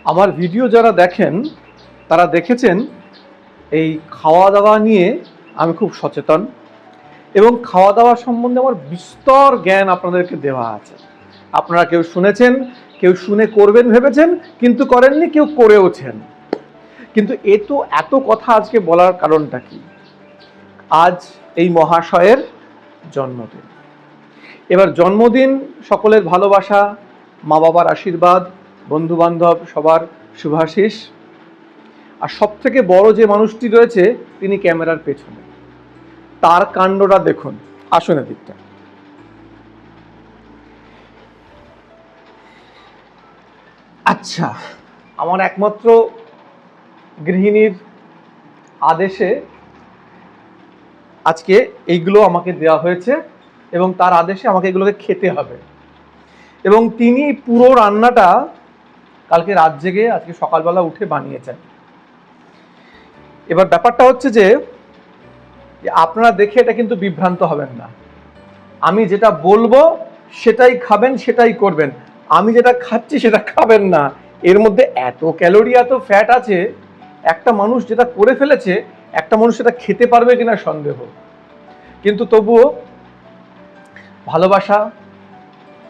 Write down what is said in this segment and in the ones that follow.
আমার ভিডিও যারা দেখেন তারা দেখেছেন এই খাওয়া দাওয়া নিয়ে আমি খুব সচেতন, এবং খাওয়া দাওয়া সম্বন্ধে আমার বিস্তর জ্ঞান আপনাদেরকে দেওয়া আছে। আপনারা কেউ শুনেছেন, কেউ শুনে করবেন ভেবেছেন, কিন্তু করেননি, কেউ করেওছেন। কিন্তু এত কথা আজকে বলার কারণটা কি? আজ এই মহাশয়ের জন্মদিন। এবার জন্মদিন, সকলের ভালোবাসা, মা বাবার আশীর্বাদ, বন্ধু বান্ধব সবার শুভাশিস, আর সব থেকে বড় যে মানুষটি রয়েছে তিনি ক্যামেরার পেছনে, তার কাণ্ডটা দেখুন। আসুন এদিকটা। আচ্ছা, আমার একমাত্র গৃহিণীর আদেশে আজকে এইগুলো আমাকে দেওয়া হয়েছে, এবং তার আদেশে আমাকে এগুলোকে খেতে হবে। এবং তিনি পুরো রান্নাটা কালকে রাত জেগে আজকে সকালবেলা উঠে বানিয়েছেন। এবার ব্যাপারটা হচ্ছে যে আপনারা দেখে এটা কিন্তু বিভ্রান্ত হবেন না। আমি যেটা বলবো সেটাই খাবেন, সেটাই করবেন। আমি যেটা খাচ্ছি সেটা খাবেন না। এর মধ্যে এত ক্যালোরি, এত ফ্যাট আছে, একটা মানুষ যেটা করে ফেলেছে, একটা মানুষ সেটা খেতে পারবে কিনা সন্দেহ। কিন্তু তবুও ভালোবাসা,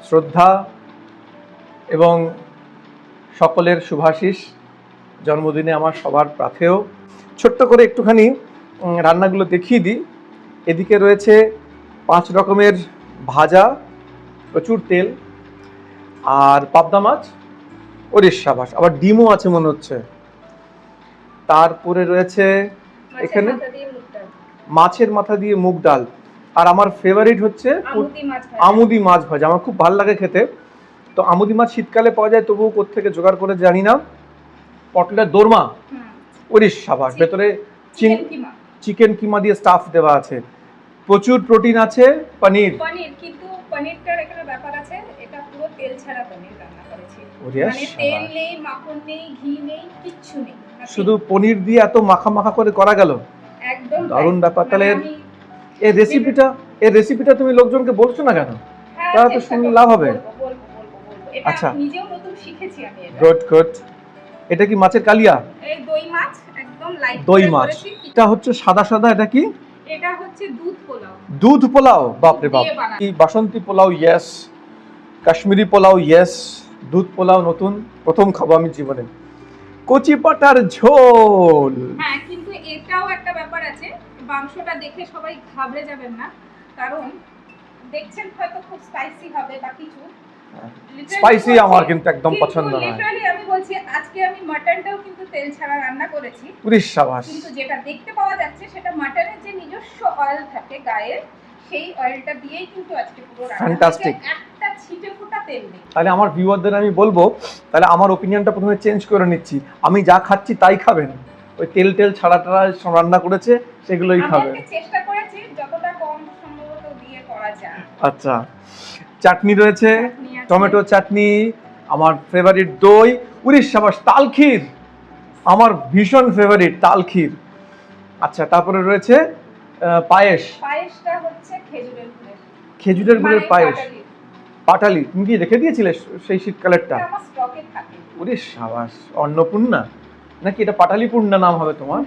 শ্রদ্ধা এবং সকলের শুভাশিস, জন্মদিনে আমার সবার প্রাথেয়। ছোট্ট করে একটুখানি রান্নাগুলো দেখিয়ে দিই। এদিকে রয়েছে 5 রকমের ভাজা, প্রচুর তেল, আর পাবদা মাছ, ওরে সাবাস, আবার ডিমও আছে মনে হচ্ছে। তারপরে রয়েছে এখানে মাছের মাথা দিয়ে মুগ ডাল, আর আমার ফেভারিট হচ্ছে আমুদি মাছ ভাজা। আমার খুব ভালো লাগে খেতে। তো আমুদি মাছ শীতকালে পাওয়া যায়, তবুও কোত্থেকে জোগাড় করে জানি না। পটলের দোরমা, ওরে সাবাস, ভেতরে চিকেন কিমা দিয়ে স্টাফ দেওয়া আছে, প্রচুর প্রোটিন আছে। পনির, কিন্তু পনিরটার একটা ব্যাপার আছে, এটা পুরো তেল ছাড়া পনির রান্না করেছি। মানে তেল নেই, মাখন নেই, ঘি নেই, কিচ্ছু নেই, শুধু পনির দিয়ে এত মাখা মাখা করে করা গেল। একদম দারুণ ব্যাপার। তাহলে এই রেসিপিটা তুমি লোকজনকে বলছো না কেন? তারা তো শুনলে লাভ হবে। আচ্ছা, নিজেও নতুন শিখেছি আমি এটা। গুড। এটা কি মাছের কালিয়া? এই দই মাছ, একদম লাইট দই মাছ। এটা হচ্ছে সাদা সাদা, এটা কি? এটা হচ্ছে দুধ পোলাও। বাপরে বাপ, কি বাসন্তী পোলাও, ইয়েস। কাশ্মীরি পোলাও, ইয়েস। দুধ পোলাও নতুন, প্রথম খাবো আমি জীবনে। কচি পাটার ঝোল। হ্যাঁ, কিন্তু এটাও একটা ব্যাপার আছে, মাংসটা দেখে সবাই ঘাবড়ে যাবেন না, কারণ দেখছেন হয়তো খুব স্পাইসি হবে বা কিছু। স্পাইসি আমার কিন্তু একদম পছন্দ নয়। লিটারালি আমি বলছি, আজকে আমি মাটনটাও কিন্তু তেল ছাড়া রান্না করেছি। পুরি সাবাস। কিন্তু যেটা দেখতে পাওয়া যাচ্ছে সেটা মাটনের যে নিজস্ব অয়েল থাকে গায়ের, সেই অয়েলটা দিয়েই কিন্তু আজকে পুরো রান্না। ফ্যান্টাস্টিক। একটা ছিটে ফোঁটা তেল নেই। তাহলে আমার ভিউয়ারদের আমি বলবো, তাহলে আমার ওপিনিয়নটা প্রথমে চেঞ্জ করে নিচ্ছি। আমি যা খাচ্ছি তাই খাবেন, ওই তেল ছাড়া রান্না করেছে সেগুলোই খাবেন। আমি চেষ্টা করেছি যতটা কম সম্ভবত দিয়ে করা যায়। আচ্ছা, চাটনি রয়েছে, টমেটো চাটনি, আমার ফেভারিট দই, উড়িষ্যাবাস, তালক্ষীর, আমার ভীষণ ফেভারিট তালক্ষীর। আচ্ছা, তারপরে রয়েছে পায়েসটা হচ্ছে খেজুরের গুড়ের পায়েস। পাটালি, তুমি কি রেখে দিয়েছিলে সেই শীতকালেরটা? আমার স্টকে থাকে। উড়িষ্যাবাস, অন্নপূর্ণা নাকি এটা? পাটালি পূর্ণা নাম হবে তোমার।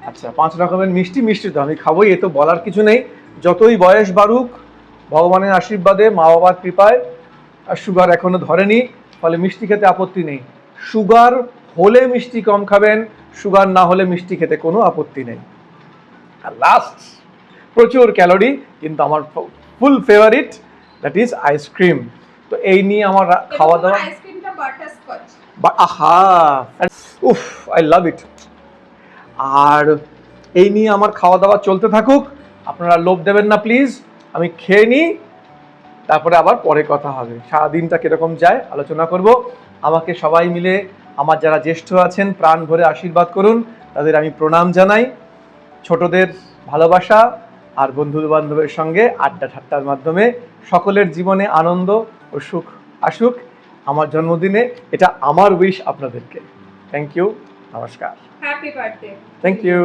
আচ্ছা, 5 রকমের মিষ্টি তো আমি খাবোই, এ তো বলার কিছু নেই। যতই বয়স বাড়ুক, ভগবানের আশীর্বাদে, মা বাবার কৃপায়, আর সুগার এখনো ধরেনি, ফলে মিষ্টি খেতে আপত্তি নেই। সুগার হলে মিষ্টি কম খাবেন, সুগার না হলে মিষ্টি খেতে কোনো আপত্তি নেই। আর লাস্ট, প্রচুর ক্যালোরি, কিন্তু আমার ফুল ফেভারিট, দ্যাট ইজ আইসক্রিম। তো এই নিয়ে আমার খাওয়া দাওয়া। আইসক্রিমটা বাটারস্কচ। আহা, উফ, আই লাভ ইট। আর এই নিয়ে আমার খাওয়া দাওয়া চলতে থাকুক, আপনারা লোভ দেবেন না প্লিজ। আমি খেয়ে নিই, তারপরে আবার পরে কথা হবে। সারাদিনটা কিরকম যায় আলোচনা করব। আমাকে সবাই মিলে, আমার যারা জ্যেষ্ঠ আছেন, প্রাণ ভরে আশীর্বাদ করুন, তাদের আমি প্রণাম জানাই। ছোটদের ভালোবাসা আর বন্ধু বান্ধবের সঙ্গে আড্ডা ঠাট্টার মাধ্যমে সকলের জীবনে আনন্দ ও সুখ আসুক আমার জন্মদিনে। এটা আমার উইশ আপনাদেরকে। থ্যাংক ইউ, নমস্কার, হ্যাপি বার্থডে। Thank you.